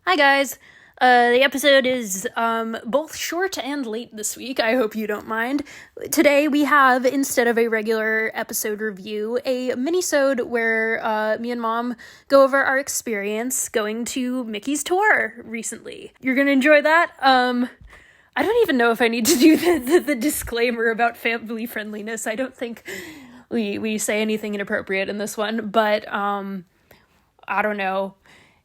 Hi guys. The episode is both short and late this week. I hope you don't mind. Today we have, instead of a regular episode review, a minisode where me and Mom go over our experience going to Micky's tour recently. You're gonna enjoy that. I don't even know if I need to do the disclaimer about family friendliness. I don't think we say anything inappropriate in this one, but I don't know.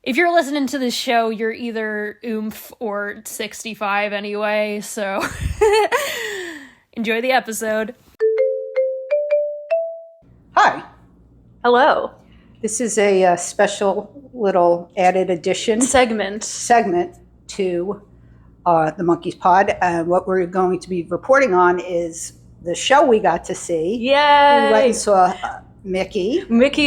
If you're listening to this show, you're either oomph or 65 anyway, so enjoy the episode. Hi. Hello. This is a special little added addition Segment to the Monkees Pod. What we're going to be reporting on is the show we got to see. Yay! We went and saw Micky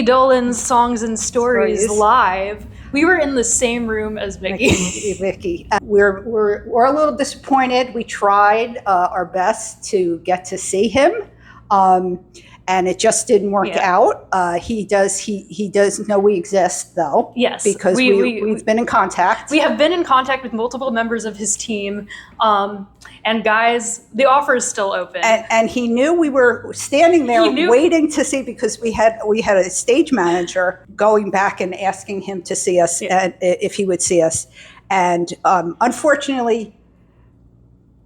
Dolenz Songs and Stories live. We were in the same room as Micky. We're a little disappointed. We tried our best to get to see him, and it just didn't work out. He does know we exist, though. Yes, because we've been in contact. We have been in contact with multiple members of his team. And guys, the offer is still open. And he knew we were standing there waiting to see, because we had a stage manager going back and asking him to see us, and if he would see us. And unfortunately,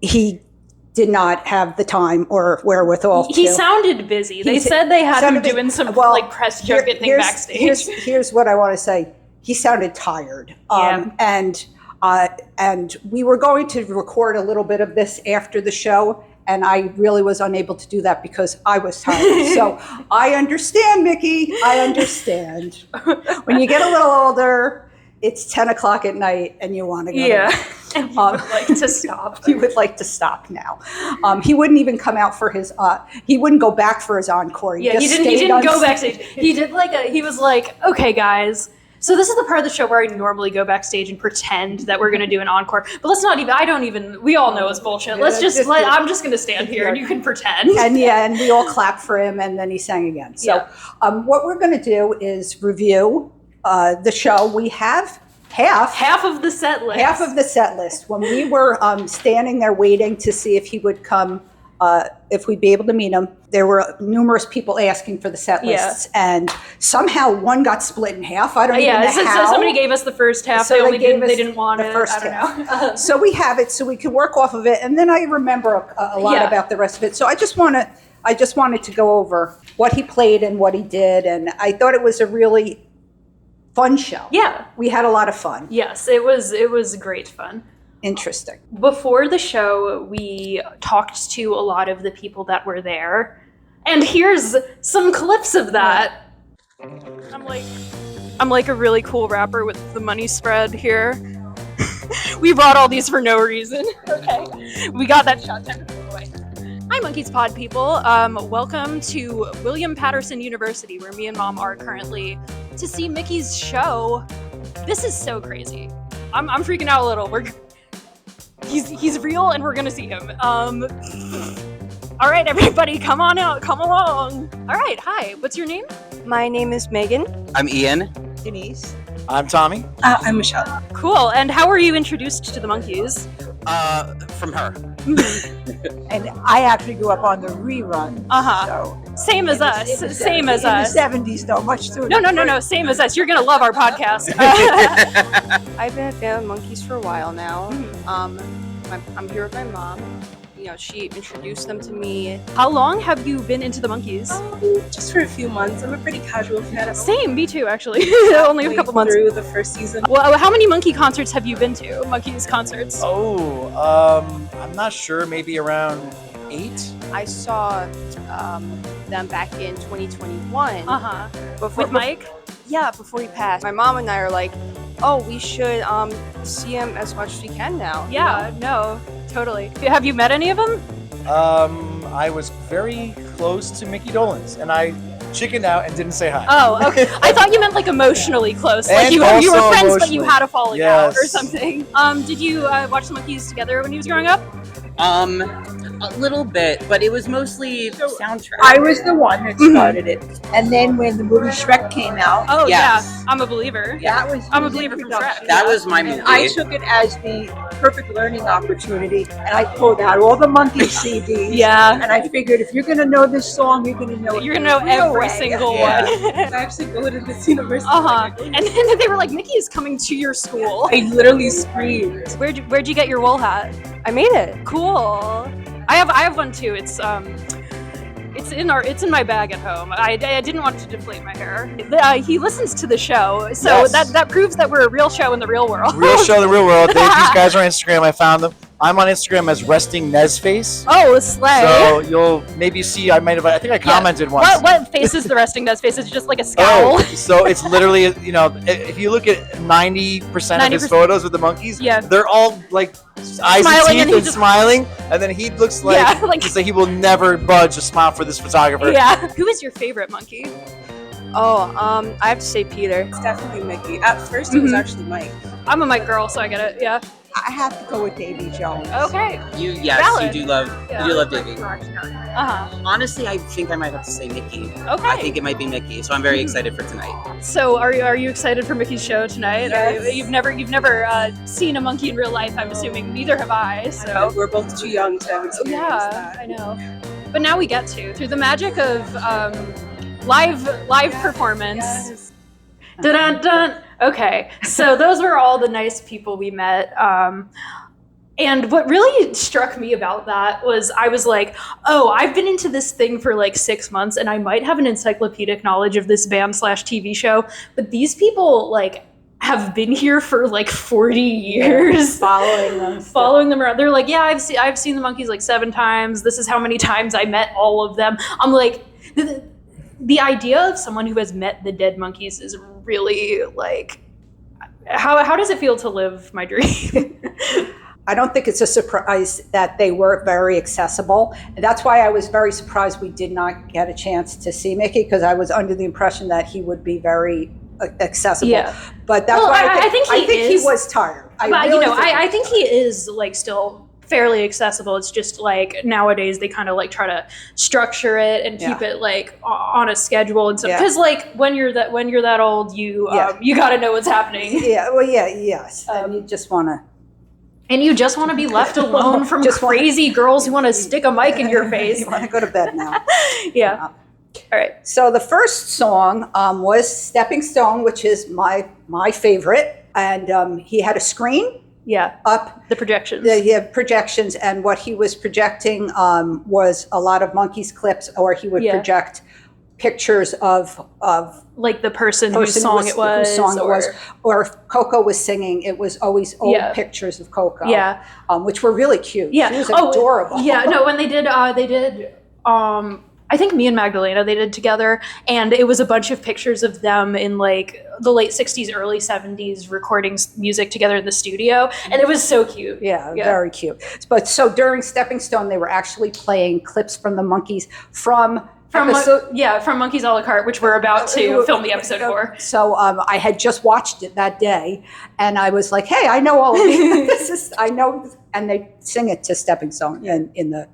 he did not have the time or wherewithal. He sounded busy. They said they had him doing some press junket thing backstage. Here's what I want to say. He sounded tired. And we were going to record a little bit of this after the show, and I really was unable to do that because I was tired. So I understand, Micky. I understand. When you get a little older, it's 10 o'clock at night and you want to go to bed. And you would like to stop. You would like to stop now. He wouldn't even come out for his, he wouldn't go back for his encore. He didn't go backstage. He did he was like, okay, guys. So this is the part of the show where I normally go backstage and pretend that we're going to do an encore. But let's not even, we all know it's bullshit. I'm just going to stand here and you can pretend. And we all clapped for him, and then he sang again. So what we're going to do is review the show. We have half of the set list. Half of the set list. When we were standing there waiting to see if he would come, if we'd be able to meet him, there were numerous people asking for the set lists, and somehow one got split in half. I don't even know how. So somebody gave us the first half. So they didn't want it. First I don't know. So we have it, so we can work off of it, and then I remember a lot about the rest of it. So I just wanted to go over what he played and what he did, and I thought it was a really fun show. Yeah, we had a lot of fun. Yes, it was great fun. Interesting. Before the show, we talked to a lot of the people that were there, and here's some clips of that. I'm like a really cool rapper with the money spread here. We brought all these for no reason. Okay, we got that shot 10 minutes away. Hi, Monkees Pod people. Welcome to William Patterson University, where me and Mom are currently, to see Micky's show. This is so crazy. I'm freaking out a little. He's real, and we're gonna see him. All right, everybody, come on out, come along. All right, hi. What's your name? My name is Megan. I'm Ian. Denise. I'm Tommy. I'm Michelle. Cool. And how were you introduced to the Monkees? From her. And I actually grew up on the rerun. So same as us. Same as us. In the 70s, though, much sooner. No. Same as us. You're gonna love our podcast. I've been a fan of Monkees for a while now. I'm here with my mom. You know, she introduced them to me. How long have you been into the Monkees? Just for a few months. I'm a pretty casual fan. Same, me too, actually. Only a couple months through the first season. Well, how many Monkee concerts have you been to? Monkees concerts? I'm not sure. Maybe around 8. I saw them back in 2021. With Mike? Yeah, before he passed. My mom and I are like, oh, we should see him as much as we can now. Yeah, no, totally. Have you met any of them? I was very close to Micky Dolenz, and I chickened out and didn't say hi. Oh, okay. I thought you meant like emotionally close. Like you were friends, but you had a falling out or something. Did you watch the Monkees together when he was growing up? A little bit, but it was mostly soundtrack. I was the one that started it. And then when the movie Shrek came out, Oh Yes. yeah, I'm a believer. I'm a believer from Shrek. That was my movie. And I took it as the perfect learning opportunity, and I pulled out all the Monkee CDs. Yeah. And I figured if you're going to know this song, you're going to know it. You're gonna know the real every way. single Yeah. one. I actually go to this university. And then they were like, Mickey is coming to your school. I literally screamed. Where'd you get your wool hat? I made it. Cool. I have one too. It's in my bag at home. I didn't want to deflate my hair. He listens to the show, so Yes. that proves that we're a real show in the real world. Real show in the real world. These guys are on Instagram. I found them. I'm on Instagram as Resting Nezface. Oh, slay. So you'll maybe see. I think I commented once. What face is the resting does face? It's just like a scowl. So it's literally, if you look at 90% of his 90%. photos with the monkeys, Yeah. they're all like eyes Smiling, and and teeth and smiling, and then he looks like, Yeah, like- he's like he will never budge a smile for this photographer. Yeah. Who is your favorite monkey? Oh, I have to say Peter. It's definitely Mickey. At first, it was actually Mike. I'm a Mike girl, so I get it. Yeah. I have to go with Davy Jones. Okay. You Valid. do love Davey. Uh-huh. Honestly, I think I might have to say Mickey. I Okay. think it might be Mickey, so I'm very excited for tonight. So are you excited for Mickey's show tonight? Yes. You've never seen a monkey in real life, I'm assuming. Neither have I. So We're both too young to have experienced yeah, that. I know. But now we get to through the magic of live performance. Yes. Dun dun dun. Okay, so those were all the nice people we met. And what really struck me about that was I was like, oh, I've been into this thing for like 6 months and I might have an encyclopedic knowledge of this band/TV show, but these people like have been here for like 40 years. Following them around. They're like, yeah, I've seen the monkeys like 7 times. This is how many times I met all of them. I'm like, the idea of someone who has met the dead monkeys is really like, how does it feel to live my dream? I don't think it's a surprise that they were very accessible. And that's why I was very surprised we did not get a chance to see Mickey, because I was under the impression that he would be very accessible. Yeah. But that's why I think he was tired. I think he is like still fairly accessible. It's just like nowadays they kind of like try to structure it and keep it like on a schedule and stuff. Because like when you're that old, you got to know what's happening. Yes. And you just want to. And you just want to be left alone from crazy girls who want to stick a mic in your face. You want to go to bed now. Yeah. All right. So the first song was Stepping Stone, which is my favorite. And he had a screen up. The projections. He had projections, and what he was projecting was a lot of Monkees clips, or he would project pictures of like the person whose song it was, or if Coco was singing, it was always old pictures of Coco, which were really cute. Yeah, she was adorable. Yeah, no, when they did I think me and Magdalena, they did together, and it was a bunch of pictures of them in like the late 60s, early 70s recording music together in the studio, and it was so cute. Yeah, very cute. But so during Stepping Stone, they were actually playing clips from the Monkees from Monkees a la carte, which we're about to film the episode for. So I had just watched it that day, and I was like, hey, I know all of these. I know, and they sing it to Stepping Stone in the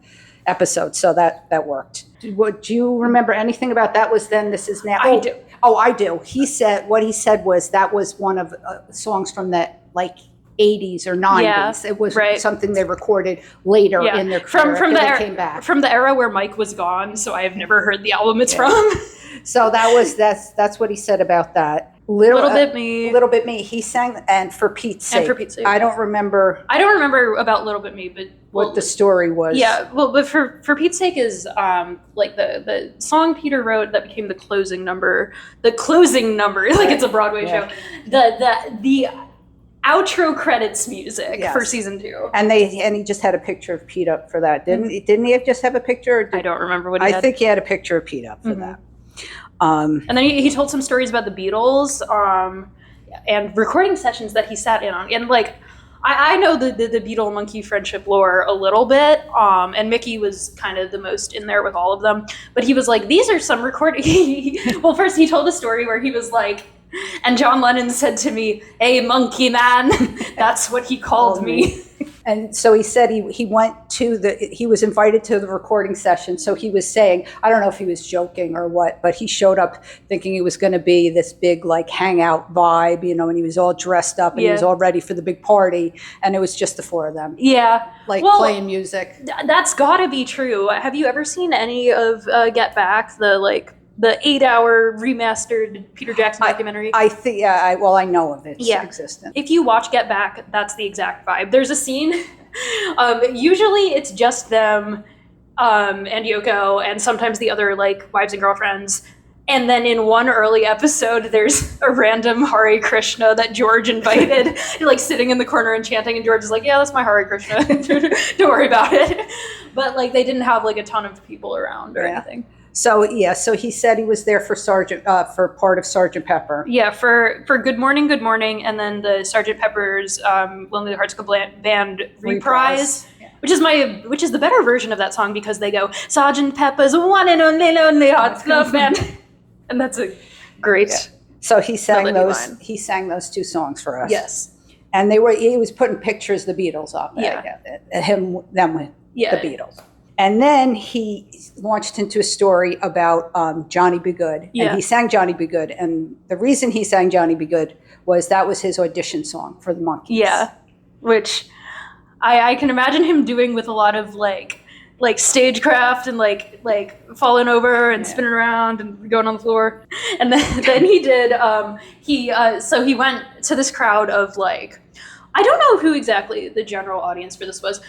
episode, so that worked. Do you remember anything about that? Was Then, This Is Now? I do. Oh, I do. What he said was that was one of songs from the like 80s or 90s. Yeah, it was something they recorded later in their career they came back. From the era where Mike was gone, so I have never heard the album it's from. So that's what he said about that. Little Bit Me. He sang And For Pete's Sake. I don't remember about Little Bit Me, but what the story was. Yeah, well, but for Pete's Sake is like the song Peter wrote that became the closing number, like it's a Broadway show. The outro credits music for season 2. And he just had a picture of Pete up for that. Didn't he just have a picture? I don't remember what he had. I think he had a picture of Pete up for that. And then he told some stories about the Beatles and recording sessions that he sat in on. And like, I know the Beatle Monkee friendship lore a little bit, and Mickey was kind of the most in there with all of them. But he was like, these are some recording. Well, first he told a story where he was like, and John Lennon said to me, "Hey, monkey man," that's what he called me. And so he said he was invited to the recording session. So he was saying, I don't know if he was joking or what, but he showed up thinking it was going to be this big like hangout vibe, and he was all dressed up and he was all ready for the big party. And it was just the four of them. Yeah. Like playing music. That's gotta be true. Have you ever seen any of Get Back, the 8-hour remastered Peter Jackson documentary? I think, I know of its existence. If you watch Get Back, that's the exact vibe. There's a scene, usually it's just them and Yoko and sometimes the other like wives and girlfriends. And then in one early episode, there's a random Hare Krishna that George invited, like sitting in the corner and chanting, and George is like, yeah, that's my Hare Krishna. Don't worry about it. But like they didn't have like a ton of people around or anything. So he said he was there for for part of Sergeant Pepper. Yeah, for Good Morning, and then the Sergeant Pepper's Lonely Hearts Club Band reprise. Yeah. Which is the better version of that song because they go Sergeant Pepper's one and only Lonely Hearts Club Band, and that's a great. Yeah. So he sang those. Line. He sang those two songs for us. Yes, and he was putting pictures of the Beatles up. Yeah, them with the Beatles. And then he launched into a story about Johnny B. Good. And he sang Johnny B. Good. And the reason he sang Johnny B. Good was that was his audition song for the Monkees. Yeah, which I can imagine him doing with a lot of like stagecraft and like falling over and spinning around and going on the floor. And then he did, so he went to this crowd of like, I don't know who exactly the general audience for this was.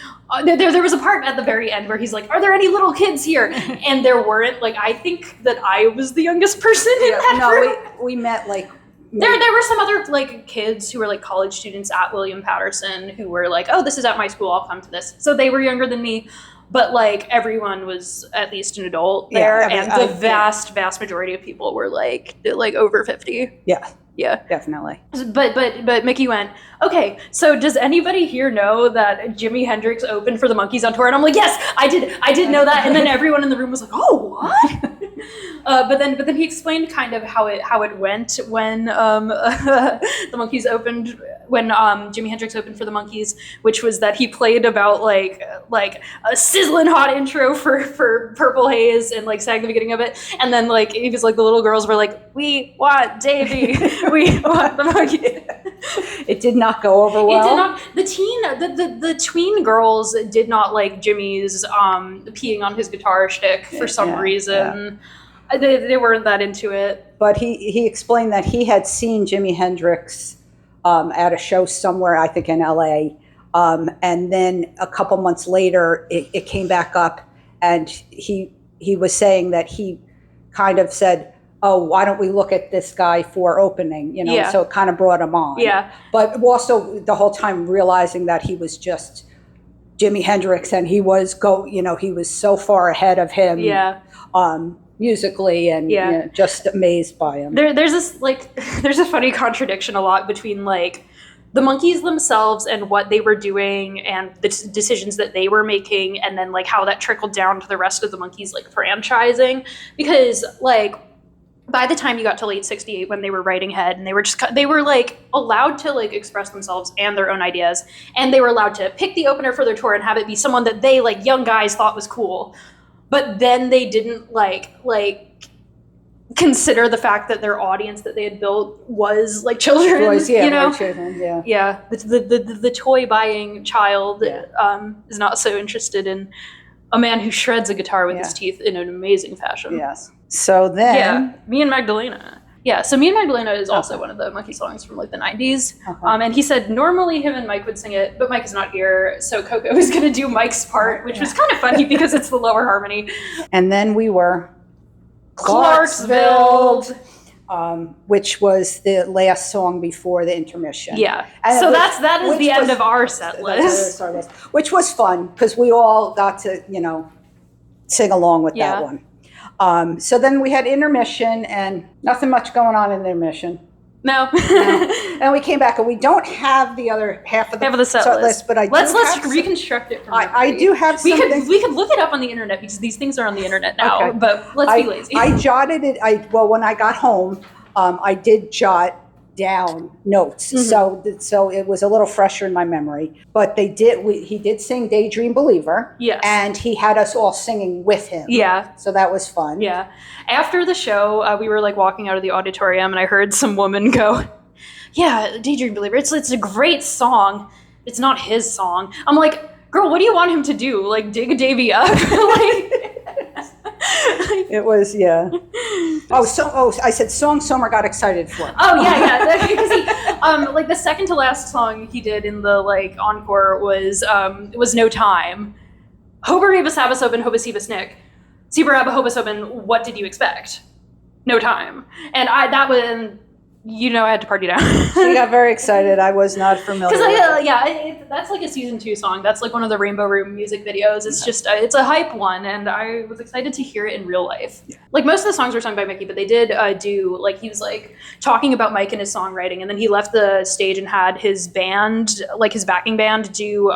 There was a part at the very end where he's like, are there any little kids here? And there weren't. Like, I think that I was the youngest person in that room. We met like... There were some other like kids who were like college students at William Patterson who were like, oh, this is at my school, I'll come to this. So they were younger than me. But like everyone was at least an adult there. And the vast majority of people were like over 50. Yeah. Yeah, definitely. But Micky went, okay, so does anybody here know that Jimi Hendrix opened for the Monkees on tour? And I'm like, yes, I did know that. And then everyone in the room was like, oh, what? But then he explained kind of how it went when the Monkees opened, when Jimi Hendrix opened for the Monkees, which was that he played about like a sizzling hot intro for Purple Haze and like sang the beginning of it, and then like he was like the little girls were like, we want Davy, we want the Monkees. It did not go over well. It did not. The tween girls did not like Jimmy's peeing on his guitar shtick for some reason. Yeah. They weren't that into it. But he explained that he had seen Jimi Hendrix at a show somewhere, I think in LA. And then a couple months later, it came back up, and he was saying that he kind of said, oh, why don't we look at this guy for opening? So it kind of brought him on. Yeah. But also the whole time realizing that he was just Jimi Hendrix, and he was he was so far ahead of him. Yeah. Musically, and just amazed by him. There's a funny contradiction a lot between like the Monkees themselves and what they were doing and the decisions that they were making, and then like how that trickled down to the rest of the Monkees like franchising, because like by the time you got to late 68 when they were writing Head, and they were like allowed to like express themselves and their own ideas, and they were allowed to pick the opener for their tour and have it be someone that they like young guys thought was cool. But then they didn't like consider the fact that their audience that they had built was like children, children, yeah. The toy buying child is not so interested in a man who shreds a guitar with his teeth in an amazing fashion. Yes. So then, Me and Magdalena. Yeah, so Me and Magdalena is also one of the Monkee songs from like the 90s. And he said normally him and Mike would sing it, but Mike is not here, so Coco is going to do Mike's part, which was kind of funny because it's the lower harmony. And then we were Clarksville, which was the last song before the intermission. Yeah, and so that is the end of our set list. Which was fun because we all got to sing along with that one. So then we had intermission, and nothing much going on in the intermission. No. And we came back, and we don't have the other half of the set list. But let's reconstruct it. I do have something. We could look it up on the internet because these things are on the internet now. Okay. But let's be lazy. I jotted it. When I got home, I did jot down notes. So it was a little fresher in my memory. But he did sing Daydream Believer. Yes. And he had us all singing with him. Yeah. So that was fun. Yeah. After the show, we were like walking out of the auditorium and I heard some woman go, yeah, Daydream Believer, it's a great song. It's not his song. I'm like, girl, what do you want him to do? Like dig Davey up? It was, yeah. I said song Sommer got excited for. Oh yeah. Because he, like the second to last song he did in the like encore was No Time. Hobareba Sabasoben Hobasiba Nick. Sibaraba Hobasoben, what did you expect? No Time. And that was, I had to party down. She got very excited. I was not familiar. Because that's like a season 2 song. That's like one of the Rainbow Room music videos. It's just it's a hype one, and I was excited to hear it in real life. Yeah. Like most of the songs were sung by Micky, but they did do like he was like talking about Mike and his songwriting, and then he left the stage and had his band, like his backing band, do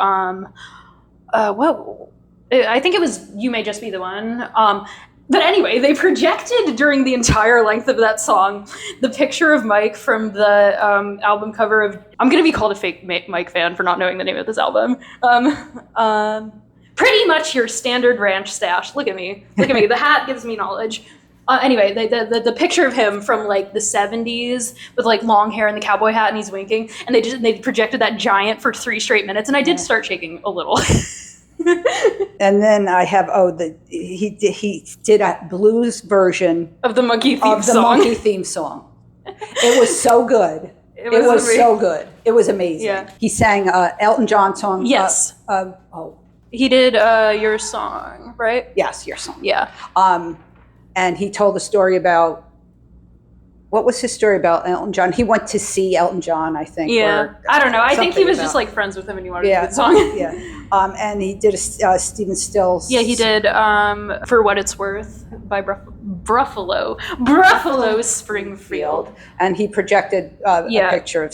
what? I think it was You May Just Be the One. But anyway, they projected during the entire length of that song the picture of Mike from the album cover of... I'm going to be called a fake Mike fan for not knowing the name of this album. Pretty much your standard ranch stash. Look at me. The hat gives me knowledge. Anyway, the picture of him from like the 70s with like long hair and the cowboy hat and he's winking. And they projected that giant for 3 straight minutes. And I did start shaking a little. And then I have he did a blues version of the Monkee theme song. It was so good. It was so good. It was amazing. Yeah. He sang Elton John song. Yes. He did Your Song, right? Yes, Your Song. Yeah. And he told a story about, what was his story about Elton John? He went to see Elton John, I think. Yeah. I don't know. I think he was just like friends with him and he wanted to do the song. Yeah. And he did a Stephen Stills. Yeah, he did For What It's Worth by Bruffalo Springfield. And he projected a picture of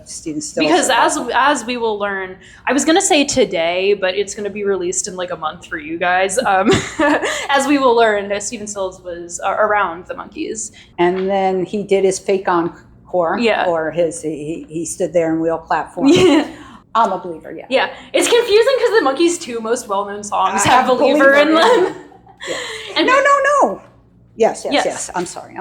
Stephen Stills. Because as we will learn, I was going to say today, but it's going to be released in like a month for you guys. As we will learn, Stephen Stills was around the Monkees. And then he did his fake encore. Yeah. Or he stood there and wheel platform. Yeah. I'm a Believer, yeah. Yeah. It's confusing because the Monkees' 2 most well-known songs have Believer in them. Yeah. And no. Yes. I'm sorry.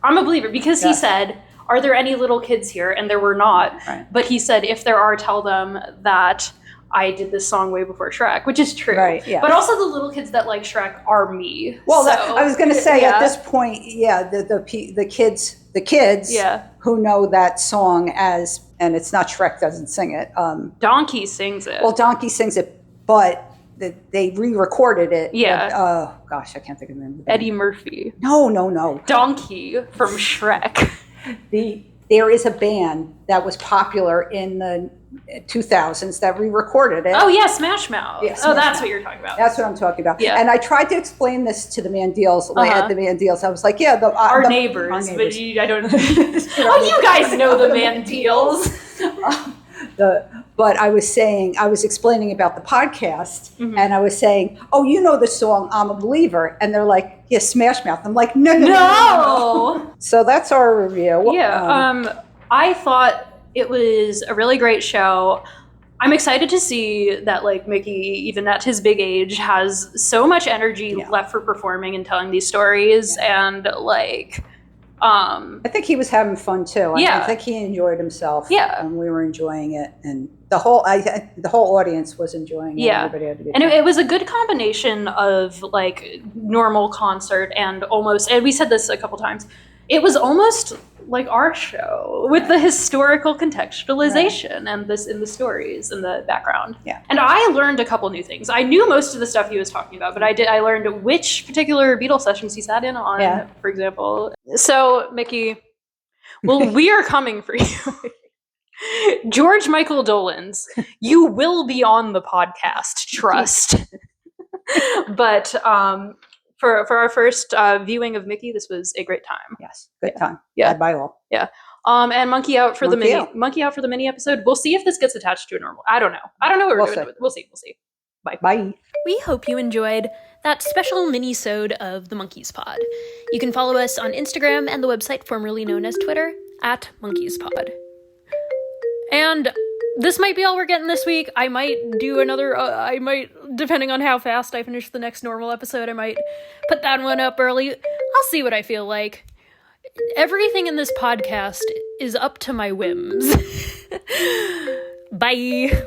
I'm a Believer because he said, are there any little kids here? And there were not. Right. But he said, if there are, tell them that I did this song way before Shrek, which is true. Right, yeah. But also the little kids that like Shrek are me. Well, I was going to say at this point, the kids who know that song as, and it's not Shrek doesn't sing it. Donkey sings it. Well, Donkey sings it, but they re-recorded it. Yeah. Gosh, I can't think of the name. Eddie Murphy. No. Donkey from Shrek. There is a band that was popular in the 2000s that re-recorded it. Oh yeah, Smash Mouth. Yeah, that's what you're talking about. That's what I'm talking about. Yeah. And I tried to explain this to the Mandeals. At the Mandeals, I was like, our neighbors. But I don't. You guys know the Mandeals. But I was explaining about the podcast, and I was saying, the song "I'm a Believer," and they're like, "Yeah, Smash Mouth." I'm like, no. So that's our review. Yeah. I thought it was a really great show. I'm excited to see that like Micky, even at his big age, has so much energy left for performing and telling these stories, and like. I think he was having fun too. I think he enjoyed himself. Yeah, and we were enjoying it, and the whole audience was enjoying it. Yeah, everybody had a good and time. it was a good combination of like normal concert and almost. And we said this a couple times. It was almost like our show with the historical contextualization and this in the stories in the background. Yeah. And I learned a couple new things. I knew most of the stuff he was talking about, but I learned which particular Beatles sessions he sat in on, for example. So, Micky, well, we are coming for you. George Michael Dolenz, you will be on the podcast, trust. But for our first viewing of Micky, this was a great time. Yes, good time. Yeah, bye all. Yeah. And Monkee out for the mini episode. We'll see if this gets attached to a normal. I don't know what we're doing with it. We'll see. Bye. We hope you enjoyed that special mini-sode of the Monkees pod. You can follow us on Instagram and the website formerly known as Twitter at monkeespod. And this might be all we're getting this week. I might do another, depending on how fast I finish the next normal episode, I might put that one up early. I'll see what I feel like. Everything in this podcast is up to my whims. Bye.